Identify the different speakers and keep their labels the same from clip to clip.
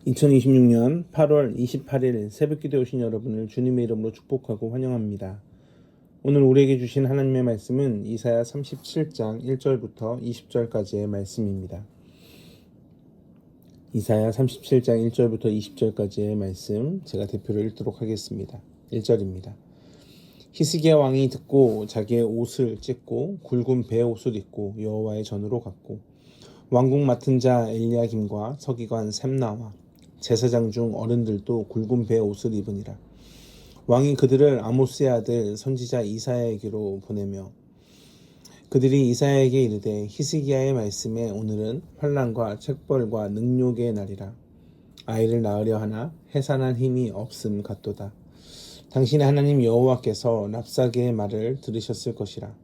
Speaker 1: 2026년 8월 28일 새벽기도에 오신 여러분을 주님의 이름으로 축복하고 환영합니다. 오늘 우리에게 주신 하나님의 말씀은 이사야 37장 1절부터 20절까지의 말씀입니다. 이사야 37장 1절부터 20절까지의 말씀 제가 대표로 읽도록 하겠습니다. 1절입니다. 히스기야 왕이 듣고 자기의 옷을 찢고 굵은 베옷을 입고 여호와의 전으로 갔고 왕국 맡은 자 엘리야김과 서기관 셈나와 제사장 중 어른들도 굵은 베옷을 입으니라. 왕이 그들을 아모스의 아들 선지자 이사야에게로 보내며 그들이 이사야에게 이르되 히스기야의 말씀에 오늘은 환난과 책벌과 능욕의 날이라. 아이를 낳으려 하나 해산할 힘이 없음 같도다. 당신의 하나님 여호와께서 랍사게의 말을 들으셨을 것이라.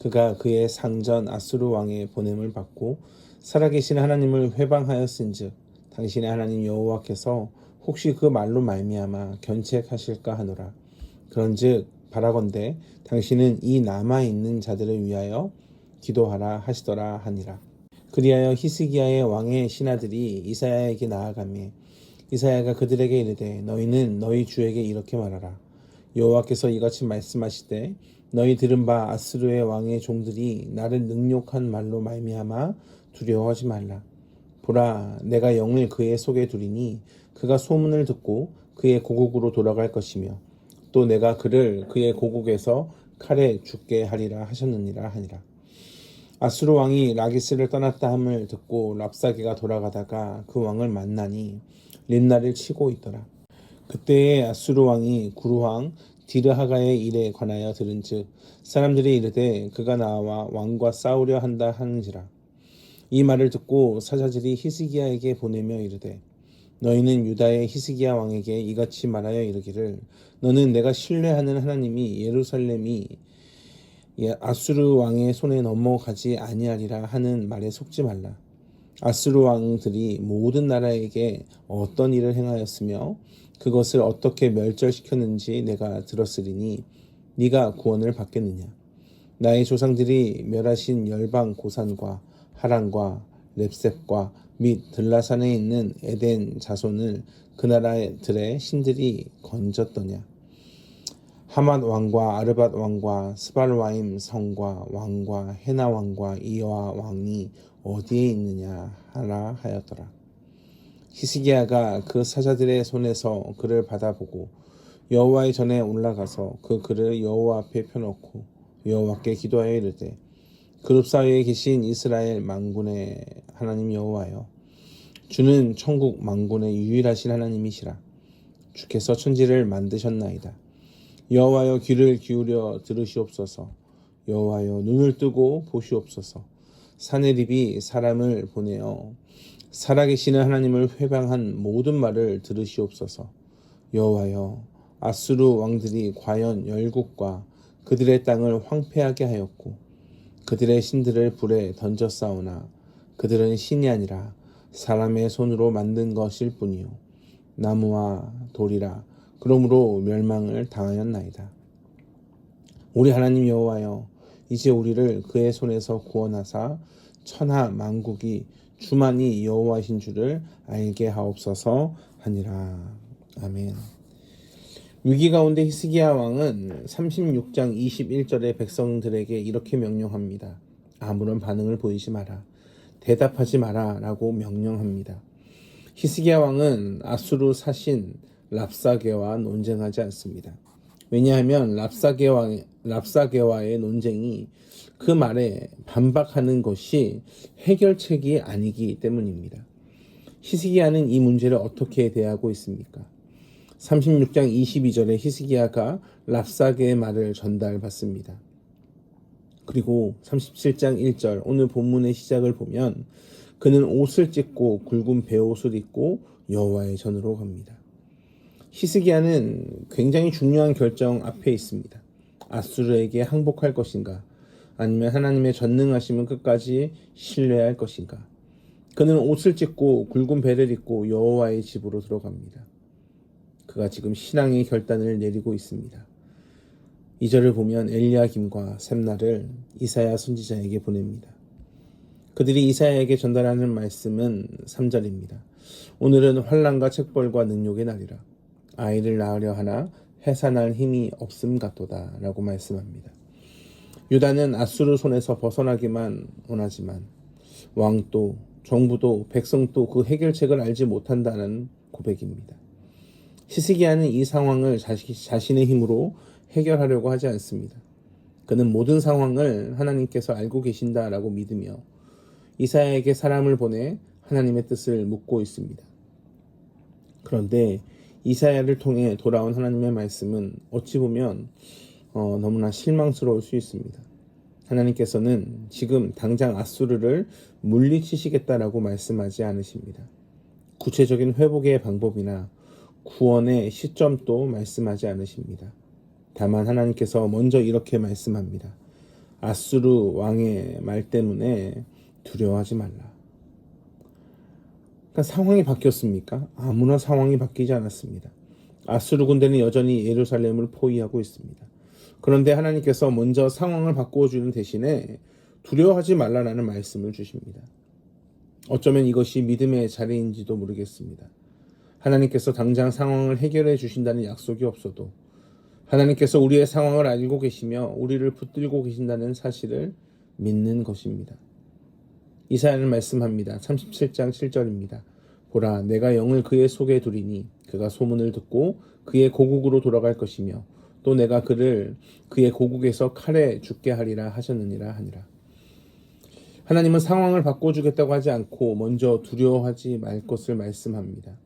Speaker 1: 그가 그의 상전 아수르 왕의 보냄을 받고 살아계신 하나님을 회방하였은즉 당신의 하나님 여호와께서 혹시 그 말로 말미암아 견책하실까 하노라. 그런즉 바라건대 당신은 이 남아있는 자들을 위하여 기도하라 하시더라 하니라. 그리하여 히스기야의 왕의 신하들이 이사야에게 나아가매 이사야가 그들에게 이르되 너희는 너희 주에게 이렇게 말하라. 여호와께서 이같이 말씀하시되 너희 들은 바 아스루의 왕의 종들이 나를 능욕한 말로 말미암아 두려워하지 말라. 보라, 내가 영을 그의 속에 두리니 그가 소문을 듣고 그의 고국으로 돌아갈 것이며 또 내가 그를 그의 고국에서 칼에 죽게 하리라 하셨느니라 하니라. 아수르 왕이 라기스를 떠났다 함을 듣고 랍사게가 돌아가다가 그 왕을 만나니 림나를 치고 있더라. 그때에 아수르 왕이 구루왕 디르하가의 일에 관하여 들은즉 사람들이 이르되 그가 나와 왕과 싸우려 한다 하는지라. 이 말을 듣고 사자들이 히스기야에게 보내며 이르되 너희는 유다의 히스기야 왕에게 이같이 말하여 이르기를 너는 내가 신뢰하는 하나님이 예루살렘이 아수르 왕의 손에 넘어가지 아니하리라 하는 말에 속지 말라. 아수르 왕들이 모든 나라에게 어떤 일을 행하였으며 그것을 어떻게 멸절시켰는지 내가 들었으리니 네가 구원을 받겠느냐. 나의 조상들이 멸하신 열방 고산과 하란과 렙셋과 및 들라산에 있는 에덴 자손을 그 나라들의 신들이 건졌더냐. 하맛 왕과 아르밧 왕과 스발와임 성과 왕과 헤나 왕과 이와 왕이 어디에 있느냐 하라 하였더라. 히스기야가 그 사자들의 손에서 그를 받아보고 여호와의 전에 올라가서 그 글을 여호와 앞에 펴놓고 여호와께 기도하여 이르되 그룹 사이에 계신 이스라엘 만군의 하나님 여호와여, 주는 천국 만군의 유일하신 하나님이시라. 주께서 천지를 만드셨나이다. 여호와여, 귀를 기울여 들으시옵소서. 여호와여, 눈을 뜨고 보시옵소서. 사내립이 사람을 보내어 살아계시는 하나님을 회방한 모든 말을 들으시옵소서. 여호와여, 아수르 왕들이 과연 열국과 그들의 땅을 황폐하게 하였고 그들의 신들을 불에 던졌사오나 그들은 신이 아니라 사람의 손으로 만든 것일 뿐이요 나무와 돌이라. 그러므로 멸망을 당하였나이다. 우리 하나님 여호와여, 이제 우리를 그의 손에서 구원하사 천하 만국이 주만이 여호와신 줄을 알게 하옵소서 하니라. 아멘. 위기 가운데 히스기야 왕은 36장 21절에 백성들에게 이렇게 명령합니다. 아무런 반응을 보이지 마라. 대답하지 마라 라고 명령합니다. 히스기야 왕은 아수르 사신 랍사게와 논쟁하지 않습니다. 왜냐하면 랍사게와의 논쟁이 그 말에 반박하는 것이 해결책이 아니기 때문입니다. 히스기야는 이 문제를 어떻게 대하고 있습니까? 36장 22절에 히스기야가 랍사게의 말을 전달받습니다. 그리고 37장 1절 오늘 본문의 시작을 보면 그는 옷을 찢고 굵은 베옷을 입고 여호와의 전으로 갑니다. 히스기야는 굉장히 중요한 결정 앞에 있습니다. 아수르에게 항복할 것인가 아니면 하나님의 전능하심을 끝까지 신뢰할 것인가. 그는 옷을 찢고 굵은 베를 입고 여호와의 집으로 들어갑니다. 그가 지금 신앙의 결단을 내리고 있습니다. 2절을 보면 엘리야김과 셈나를 이사야 선지자에게 보냅니다. 그들이 이사야에게 전달하는 말씀은 3절입니다. 오늘은 환난과 책벌과 능욕의 날이라. 아이를 낳으려 하나 해산할 힘이 없음 같도다 라고 말씀합니다. 유다는 아수르 손에서 벗어나기만 원하지만 왕도 정부도 백성도 그 해결책을 알지 못한다는 고백입니다. 히스기야는 이 상황을 자신의 힘으로 해결하려고 하지 않습니다. 그는 모든 상황을 하나님께서 알고 계신다라고 믿으며 이사야에게 사람을 보내 하나님의 뜻을 묻고 있습니다. 그런데 이사야를 통해 돌아온 하나님의 말씀은 어찌 보면 너무나 실망스러울 수 있습니다. 하나님께서는 지금 당장 아수르를 물리치시겠다라고 말씀하지 않으십니다. 구체적인 회복의 방법이나 구원의 시점도 말씀하지 않으십니다. 다만 하나님께서 먼저 이렇게 말씀합니다. 아수르 왕의 말 때문에 두려워하지 말라. 그러니까 상황이 바뀌었습니까? 아무나 상황이 바뀌지 않았습니다. 아수르 군대는 여전히 예루살렘을 포위하고 있습니다. 그런데 하나님께서 먼저 상황을 바꾸어주는 대신에 두려워하지 말라라는 말씀을 주십니다. 어쩌면 이것이 믿음의 자리인지도 모르겠습니다. 하나님께서 당장 상황을 해결해 주신다는 약속이 없어도 하나님께서 우리의 상황을 알고 계시며 우리를 붙들고 계신다는 사실을 믿는 것입니다. 이사야는 말씀합니다. 37장 7절입니다. 보라, 내가 영을 그의 속에 두리니 그가 소문을 듣고 그의 고국으로 돌아갈 것이며 또 내가 그를 그의 고국에서 칼에 죽게 하리라 하셨느니라 하니라. 하나님은 상황을 바꿔주겠다고 하지 않고 먼저 두려워하지 말 것을 말씀합니다.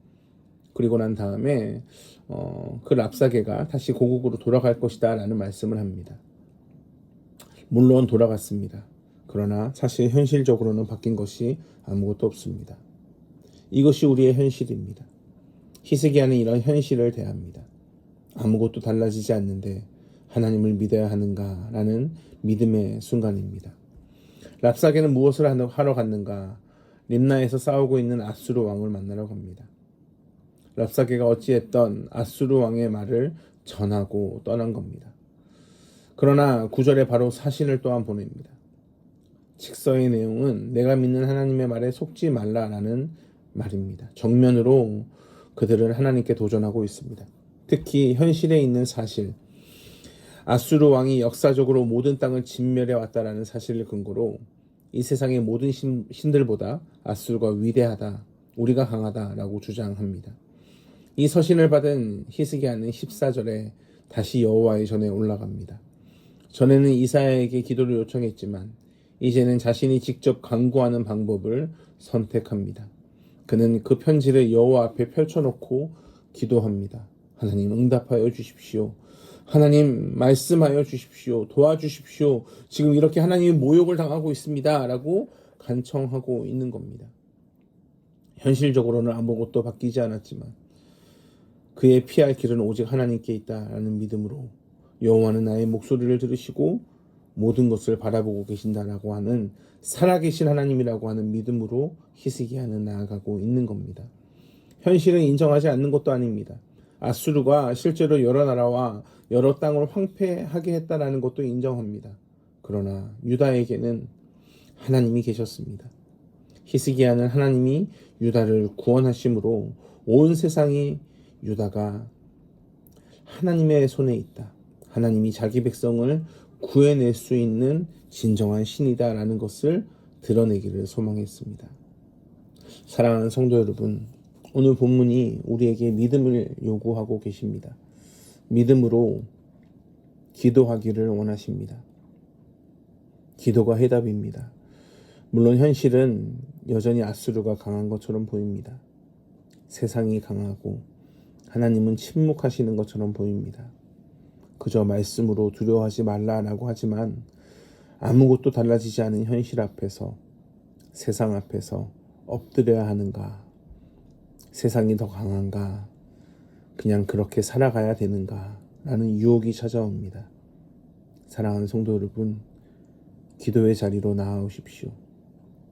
Speaker 1: 그리고 난 다음에 그 랍사게가 다시 고국으로 돌아갈 것이다 라는 말씀을 합니다. 물론 돌아갔습니다. 그러나 사실 현실적으로는 바뀐 것이 아무것도 없습니다. 이것이 우리의 현실입니다. 히스기야는 이런 현실을 대합니다. 아무것도 달라지지 않는데 하나님을 믿어야 하는가 라는 믿음의 순간입니다. 랍사게는 무엇을 하러 갔는가? 림나에서 싸우고 있는 아수르 왕을 만나러 갑니다. 랍사게가 어찌했던 아수르 왕의 말을 전하고 떠난 겁니다. 그러나 9절에 바로 사신을 또한 보냅니다. 직서의 내용은 내가 믿는 하나님의 말에 속지 말라라는 말입니다. 정면으로 그들은 하나님께 도전하고 있습니다. 특히 현실에 있는 사실, 아수르 왕이 역사적으로 모든 땅을 진멸해 왔다라는 사실을 근거로 이 세상의 모든 신들보다 아수르가 위대하다, 우리가 강하다라고 주장합니다. 이 서신을 받은 히스기야는 14절에 다시 여호와의 전에 올라갑니다. 전에는 이사야에게 기도를 요청했지만 이제는 자신이 직접 간구하는 방법을 선택합니다. 그는 그 편지를 여호와 앞에 펼쳐놓고 기도합니다. 하나님 응답하여 주십시오. 하나님 말씀하여 주십시오. 도와주십시오. 지금 이렇게 하나님이 모욕을 당하고 있습니다. 라고 간청하고 있는 겁니다. 현실적으로는 아무것도 바뀌지 않았지만 그의 피할 길은 오직 하나님께 있다라는 믿음으로 여호와는 나의 목소리를 들으시고 모든 것을 바라보고 계신다라고 하는 살아계신 하나님이라고 하는 믿음으로 히스기야는 나아가고 있는 겁니다. 현실은 인정하지 않는 것도 아닙니다. 아수르가 실제로 여러 나라와 여러 땅을 황폐하게 했다라는 것도 인정합니다. 그러나 유다에게는 하나님이 계셨습니다. 히스기야는 하나님이 유다를 구원하심으로 온 세상이 유다가 하나님의 손에 있다. 하나님이 자기 백성을 구해낼 수 있는 진정한 신이다라는 것을 드러내기를 소망했습니다. 사랑하는 성도 여러분, 오늘 본문이 우리에게 믿음을 요구하고 계십니다. 믿음으로 기도하기를 원하십니다. 기도가 해답입니다. 물론 현실은 여전히 아수르가 강한 것처럼 보입니다. 세상이 강하고 하나님은 침묵하시는 것처럼 보입니다. 그저 말씀으로 두려워하지 말라라고 하지만 아무것도 달라지지 않은 현실 앞에서, 세상 앞에서 엎드려야 하는가? 세상이 더 강한가? 그냥 그렇게 살아가야 되는가? 라는 유혹이 찾아옵니다. 사랑하는 성도 여러분, 기도의 자리로 나아오십시오.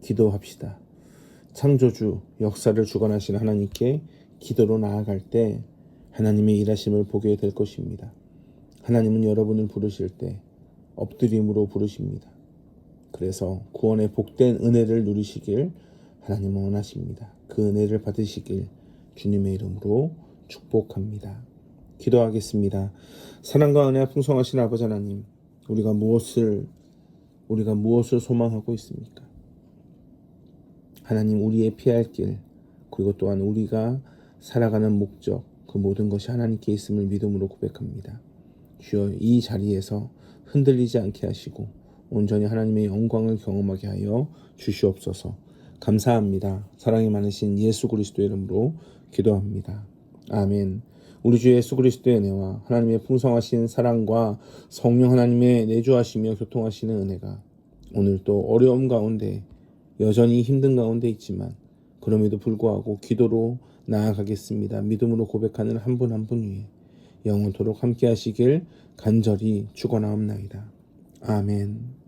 Speaker 1: 기도합시다. 창조주, 역사를 주관하신 하나님께 기도로 나아갈 때 하나님의 일하심을 보게 될 것입니다. 하나님은 여러분을 부르실 때 엎드림으로 부르십니다. 그래서 구원의 복된 은혜를 누리시길 하나님은 원하십니다. 그 은혜를 받으시길 주님의 이름으로 축복합니다. 기도하겠습니다. 사랑과 은혜가 풍성하신 아버지 하나님, 우리가 무엇을 소망하고 있습니까? 하나님, 우리의 피할 길, 그리고 또한 우리가 살아가는 목적, 그 모든 것이 하나님께 있음을 믿음으로 고백합니다. 주여, 이 자리에서 흔들리지 않게 하시고 온전히 하나님의 영광을 경험하게 하여 주시옵소서. 감사합니다. 사랑이 많으신 예수 그리스도의 이름으로 기도합니다. 아멘. 우리 주 예수 그리스도의 은혜와 하나님의 풍성하신 사랑과 성령 하나님의 내주하시며 교통하시는 은혜가 오늘 또 어려움 가운데, 여전히 힘든 가운데 있지만 그럼에도 불구하고 기도로 나아가겠습니다. 믿음으로 고백하는 한 분 한 분 위에 영원토록 함께 하시길 간절히 축원하옵나이다. 아멘.